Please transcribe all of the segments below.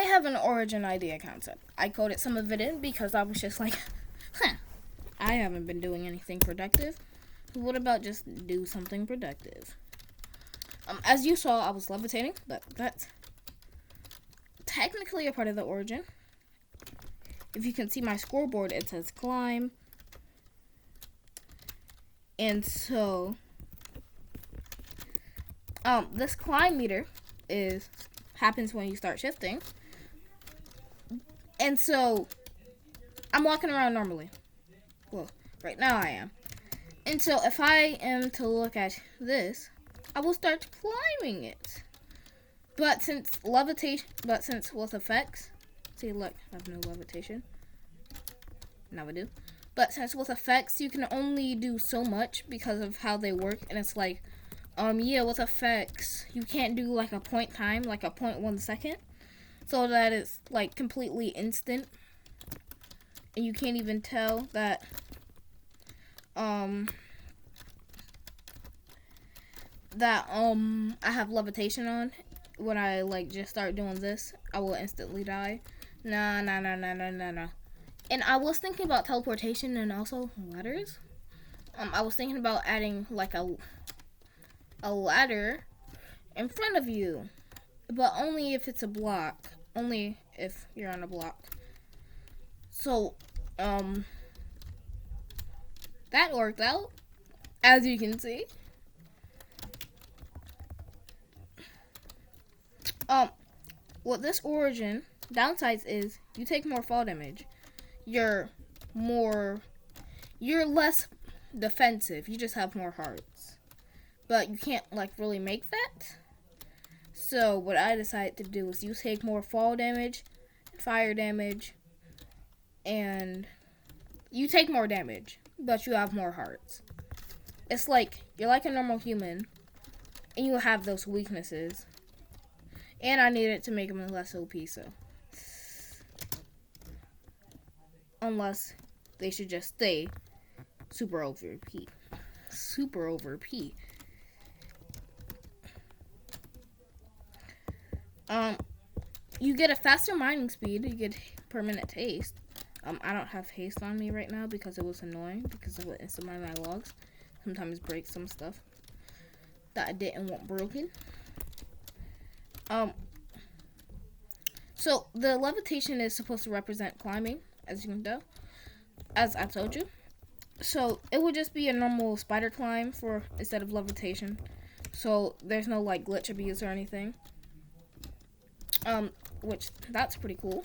have an origin idea concept. I coded some of it in because I was just like, I haven't been doing anything productive. What about just do something productive? As you saw, I was levitating, but that's technically a part of the origin. If you can see my scoreboard, it says climb. And so, this climb meter happens when you start shifting. And so, I'm walking around normally. Well, right now I am. And so, if I am to look at this, I will start climbing it. But since with effects, see, look, I have no levitation. Now I do. But since with effects, you can only do so much because of how they work. And it's like, yeah, with effects, you can't do like a point time, like a 0.1 second. So that it's like completely instant. And you can't even tell that, I have levitation on. When I like just start doing this, I will instantly die. Nah. And I was thinking about teleportation and also ladders. I was thinking about adding like a ladder in front of you, but only if it's a block. Only if you're on a block. So, that worked out, as you can see. What this origin downsides is you take more fall damage. You're less defensive. You just have more hearts. But you can't like really make that. So what I decided to do is you take more fall damage, fire damage, and you take more damage, but you have more hearts. It's like you're like a normal human, and you have those weaknesses. And I needed to make them less OP, so. Unless they should just stay super over P. Super over P. You get a faster mining speed. You get permanent haste. I don't have haste on me right now because it was annoying because of what instant mine my logs. Sometimes break some stuff that I didn't want broken. So the levitation is supposed to represent climbing, as you can tell, as I told you. So it would just be a normal spider climb instead of levitation. So there's no like glitch abuse or anything. Which that's pretty cool.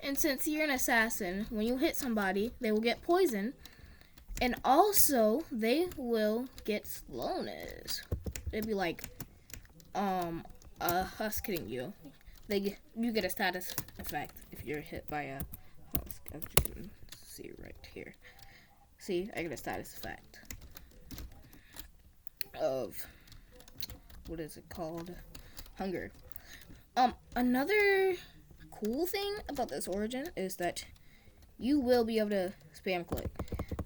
And since you're an assassin, when you hit somebody, they will get poisoned, and also they will get slowness. It'd be like husk hitting you. You get a status effect if you're hit by a husk, as you can see right here. See, I get a status effect of, what is it called? Hunger. Another cool thing about this origin is that you will be able to spam click.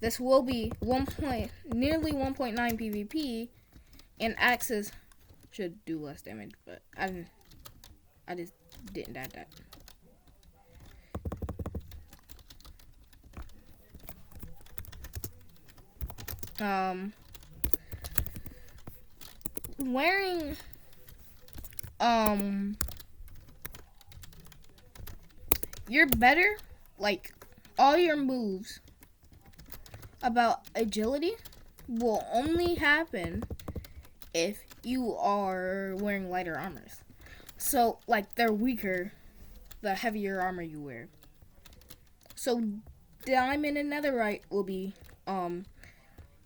This will be nearly 1.9 PvP, and axes should do less damage, but I just didn't add that. Wearing you're better, like all your moves about agility will only happen if you are wearing lighter armors. So like they're weaker the heavier armor you wear. So diamond and netherite will be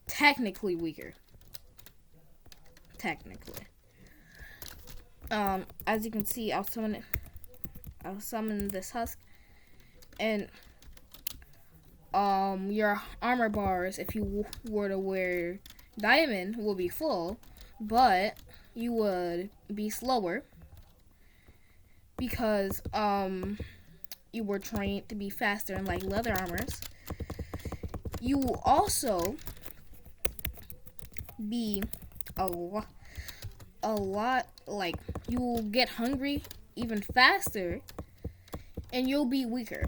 technically weaker. Technically. As you can see, I'll summon this husk, and your armor bars, if you were to wear diamond, will be full, but you would be slower because you were trained to be faster in like leather armors. You will also be a lot like you will get hungry even faster and you'll be weaker.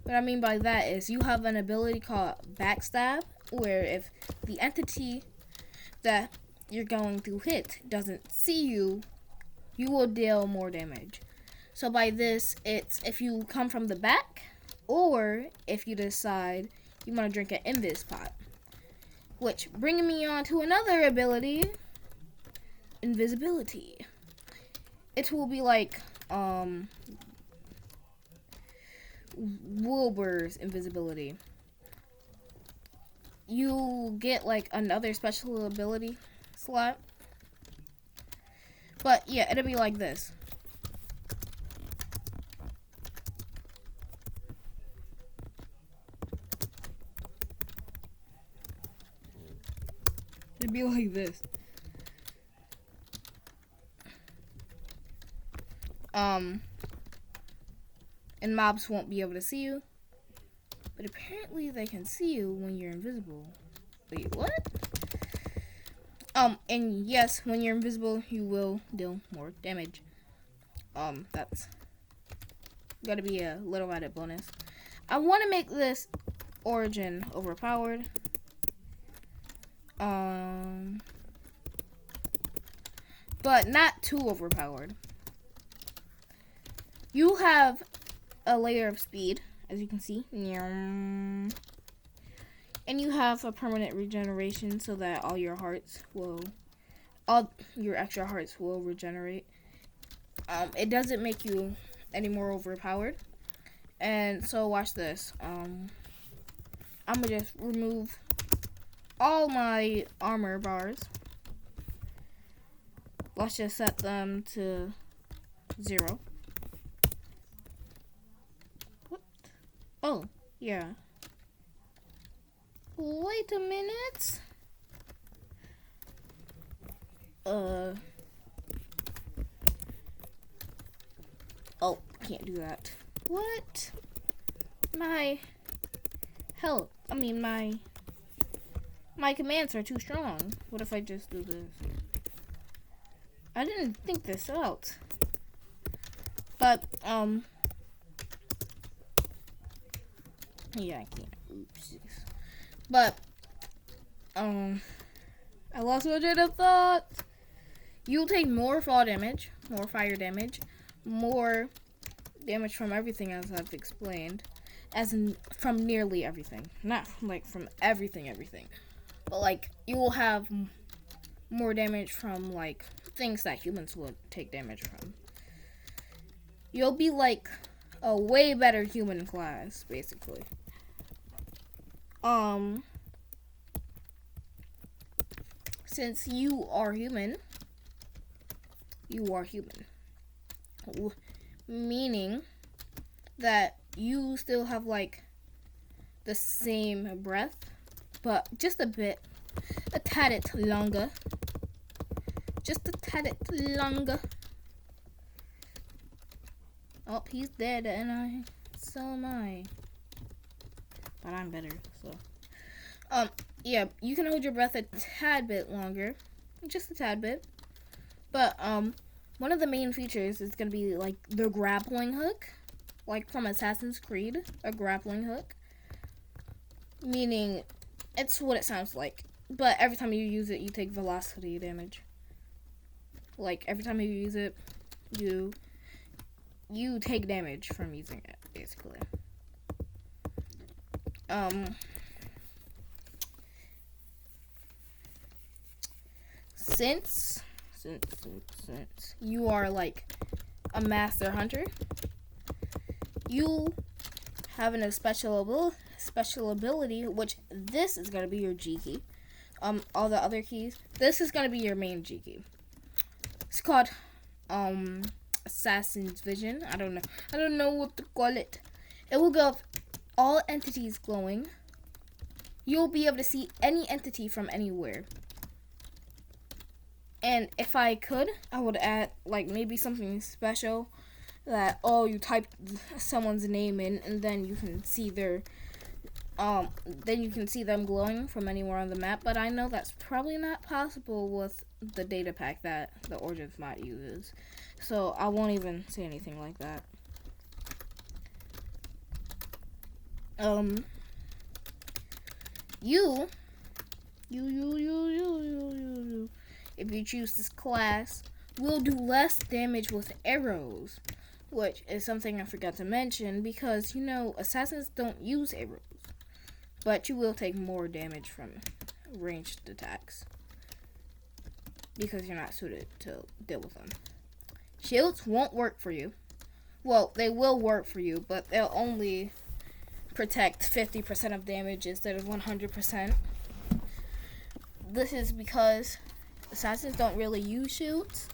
What I mean by that is you have an ability called Backstab, where if the entity that you're going to hit doesn't see you, you will deal more damage. So by this, it's if you come from the back, or if you decide you want to drink an Invis pot. Which, bringing me on to another ability, Invisibility. It will be like, Wilbur's Invisibility. You get like another special ability slot. But yeah, it'll be like this. It'd be like this. And mobs won't be able to see you. But apparently they can see you when you're invisible. Wait, what? And yes, when you're invisible, you will deal more damage. That's gotta be a little added bonus. I want to make this origin overpowered. But not too overpowered. You have a layer of speed, as you can see. And you have a permanent regeneration so that all your extra hearts will regenerate. It doesn't make you any more overpowered. And so watch this. I'm gonna just remove all my armor bars. Let's just set them to 0. What? Oh, yeah. Wait a minute. Oh, can't do that. What? My health. My commands are too strong. What if I just do this? I didn't think this out. But, yeah, I can't. Oops. But, I lost my train of thought. You'll take more fall damage, more fire damage, more damage from everything as I've explained. As in, from nearly everything. Not like from everything. But like, you will have more damage from like things that humans would take damage from. You'll be like a way better human class, basically. Since you are human, meaning that you still have like the same breath, but just a tad it longer. Oh, he's dead, and so am I. But I'm better, so. Yeah, you can hold your breath a tad bit longer. Just a tad bit. But, one of the main features is going to be, like, the grappling hook. Like from Assassin's Creed, a grappling hook. Meaning, it's what it sounds like. But every time you use it, you take velocity damage. Like, every time you use it, you take damage from using it, basically. Since you are like a master hunter, you have a special ability, which this is gonna be your G key. All the other keys, this is gonna be your main G key. It's called Assassin's Vision. I don't know what to call it. It will go all entities glowing. You'll be able to see any entity from anywhere. And if I could, I would add like maybe something special that you type someone's name in and then you can see them glowing from anywhere on the map. But I know that's probably not possible with the data pack that the Origins mod uses. So I won't even say anything like that. um, you, if you choose this class, will do less damage with arrows, which is something I forgot to mention because, assassins don't use arrows, but you will take more damage from ranged attacks because you're not suited to deal with them. Shields won't work for you. Well, they will work for you, but they'll only protect 50% of damage instead of 100%. This is because assassins don't really use shields.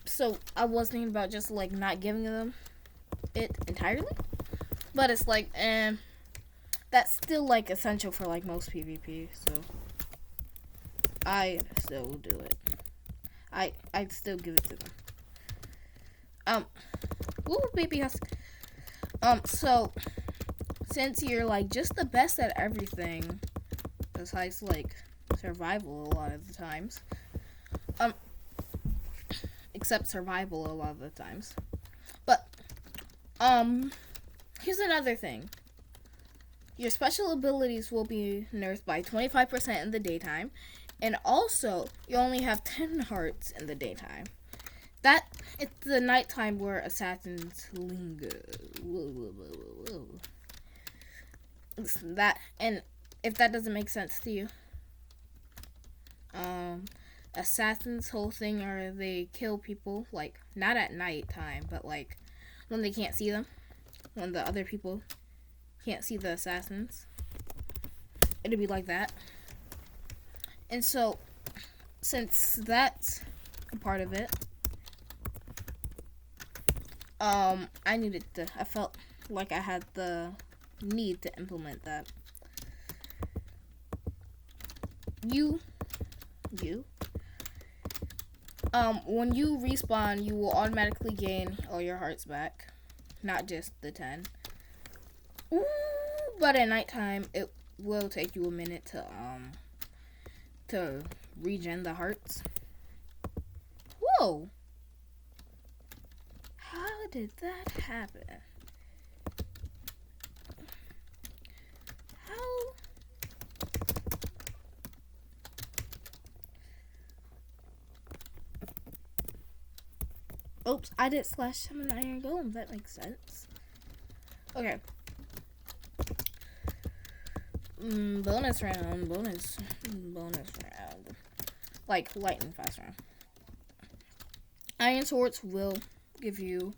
So I was thinking about just like not giving them it entirely. But it's like, that's still like essential for like most PvP. So I still will do it. I'd still give it to them. Ooh, baby husk. So since you're like just the best at everything, besides like survival a lot of the times, except survival a lot of the times, but here's another thing. Your special abilities will be nerfed by 25% in the daytime, and also you only have 10 hearts in the daytime. It's the nighttime where assassins linger. Whoa. That, and if that doesn't make sense to you, assassins' whole thing are they kill people, like, not at nighttime, but like when they can't see them, when the other people can't see the assassins. It'd be like that. And so, since that's a part of it, I felt like I had the need to implement that. When you respawn, you will automatically gain all your hearts back, not just the 10. Ooh, but at nighttime, it will take you a minute to regen the hearts. Whoa! How did that happen? How? Oops, I did slash summon iron golem. That makes sense. Okay. Bonus round. Like lightning fast round. Iron swords will give you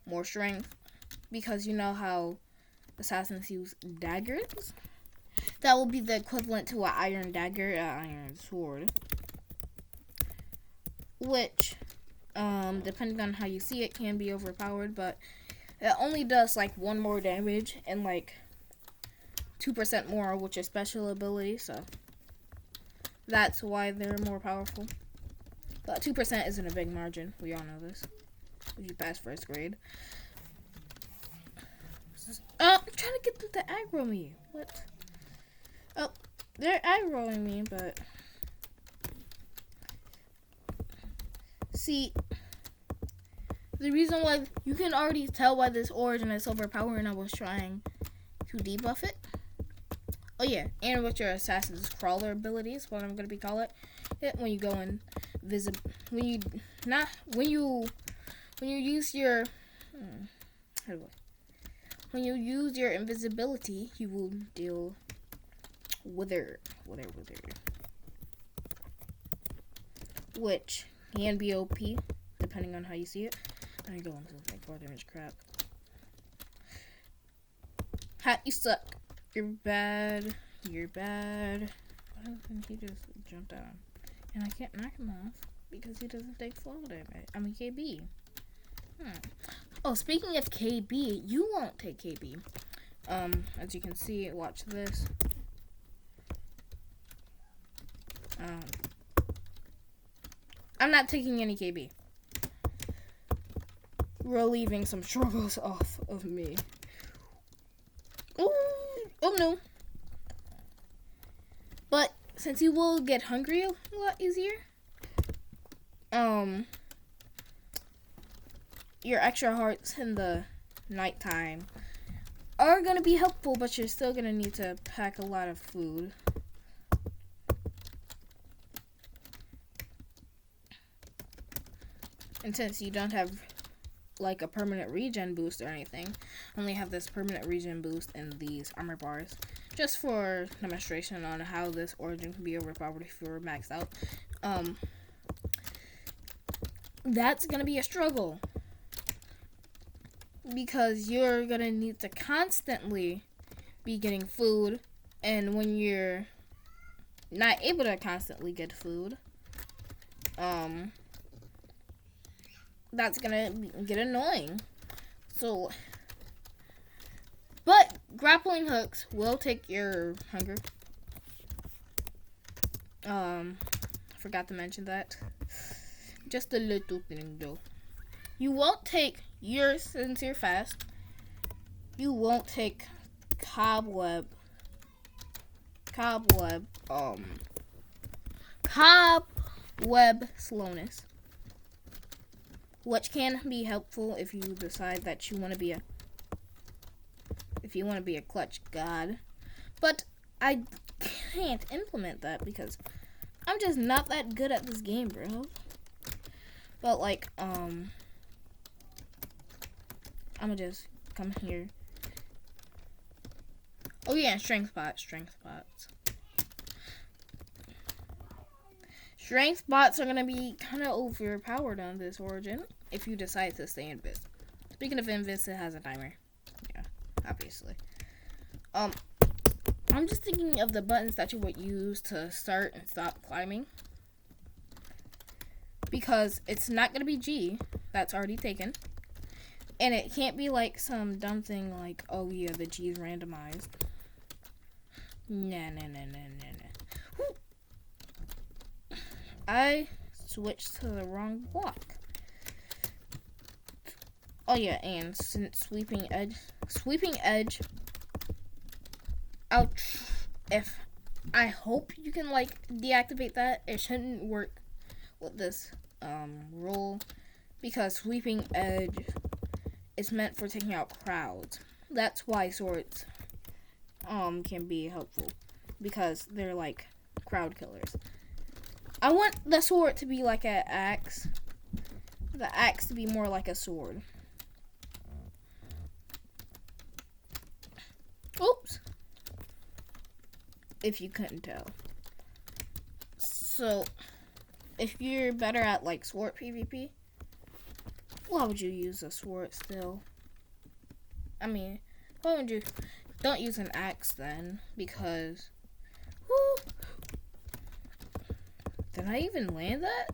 more strength because you know how assassins use daggers. That will be the equivalent to an iron dagger, an iron sword, which, depending on how you see it, can be overpowered, but it only does like 1 more damage and like 2% more, which is special ability, so that's why they're more powerful. But 2% isn't a big margin. We all know this. If you pass first grade. I'm trying to get them to aggro me. What? Oh, they're aggroing me, but see, the reason why you can already tell why this origin is overpowered, I was trying to debuff it. Oh yeah, and with your assassin's crawler abilities, what I'm gonna be calling it, when you go in when you use your when you use your invisibility, you will deal wither, which can be OP depending on how you see it. Let me go into like 4 damage crap. Hat, you suck. You're bad. I don't think he just jumped out. And I can't knock him off because he doesn't take fall damage. I mean KB. Oh, speaking of KB, you won't take KB. As you can see, watch this. I'm not taking any KB. Relieving some struggles off of me. Oh no. But since you will get hungry a lot easier, your extra hearts in the nighttime are going to be helpful, but you're still going to need to pack a lot of food. And since you don't have like a permanent regen boost or anything, only have this permanent regen boost in these armor bars, just for demonstration on how this origin can be overpowered if you're maxed out. That's gonna be a struggle because you're gonna need to constantly be getting food, and when you're not able to constantly get food, that's gonna get annoying. So, but grappling hooks will take your hunger. Forgot to mention that. Just a little thing though. You won't take since you're fast, you won't take cobweb slowness, which can be helpful if you decide that you want to be a clutch god. But I can't implement that because I'm just not that good at this game, bro. But like, I'm gonna just come here. Oh yeah, strength spots. Strength bots are gonna be kind of overpowered on this origin if you decide to stay invis. Speaking of invis, it has a timer. Yeah, obviously. I'm just thinking of the buttons that you would use to start and stop climbing, because it's not gonna be G. That's already taken, and it can't be like some dumb thing like, oh yeah, the G is randomized. Nah. Whew. I switched to the wrong block. Oh yeah, and since sweeping edge, I hope you can like deactivate that. It shouldn't work with this rule, because sweeping edge is meant for taking out crowds. That's why swords can be helpful, because they're like crowd killers. I want the sword to be like an axe. The axe to be more like a sword. Oops. If you couldn't tell. So, if you're better at like sword PvP, why would you use a sword still? I mean, why would you? Don't use an axe then, because... Whoo, did I even land that?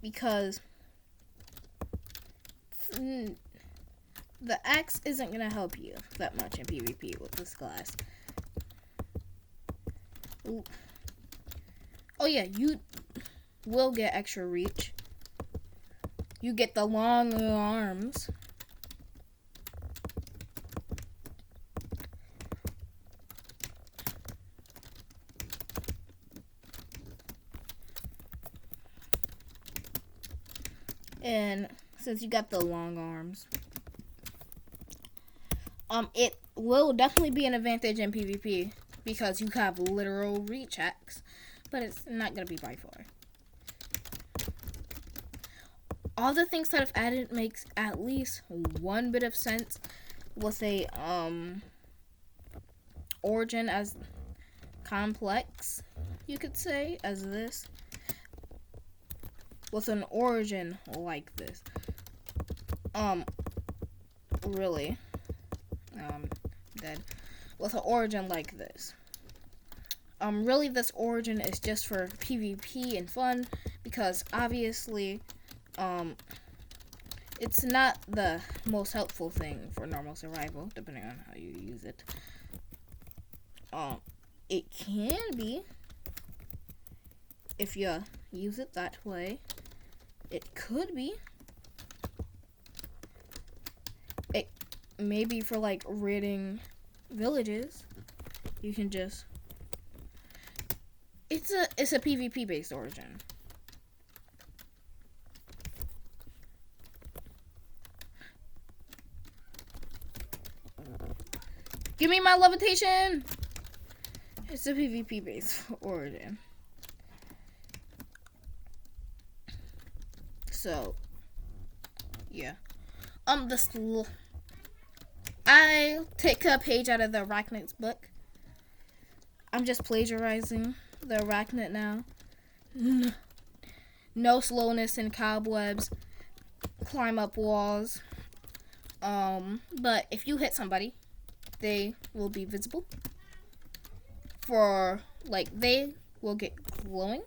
Because the axe isn't going to help you that much in PvP with this class. Ooh. Oh yeah, you will get extra reach. You get the long arms. And since you got the long arms, it will definitely be an advantage in PvP because you have literal reach hacks, but it's not gonna be by far. All the things that I've added makes at least one bit of sense with a origin as complex, you could say, as this. With an origin like this. Really. Dead. With an origin like this. Really this origin is just for PvP and fun, because obviously, it's not the most helpful thing for normal survival, depending on how you use it. It can be, if you use it that way. It could be. It maybe for like raiding villages. You can just. It's a PvP based origin. Give me my levitation. It's a PvP base origin. So, yeah. I take a page out of the Arachnid's book. I'm just plagiarizing the Arachnid now. No slowness in cobwebs. Climb up walls. But if you hit somebody, they will be visible. They will get glowing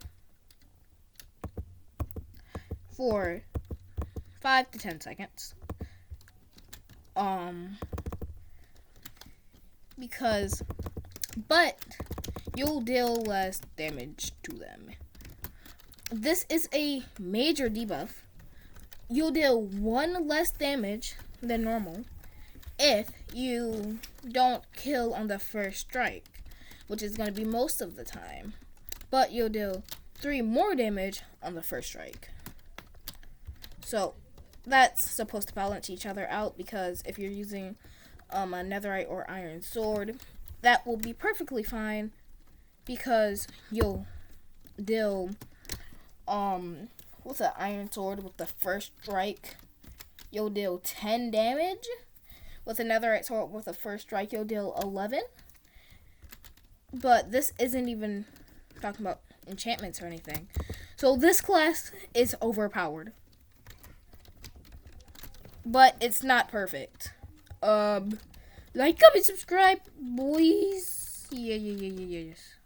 for 5 to 10 seconds. But you'll deal less damage to them. This is a major debuff. You'll deal 1 less damage than normal if you don't kill on the first strike, which is going to be most of the time. But you'll deal 3 more damage on the first strike. So that's supposed to balance each other out, because if you're using a netherite or iron sword, that will be perfectly fine, because you'll deal with an iron sword with the first strike, you'll deal 10 damage. With a netherite sword with the first strike, you'll deal 11. But this isn't even talking about enchantments or anything. So this class is overpowered. But it's not perfect. Like, comment, subscribe, boys. Yes.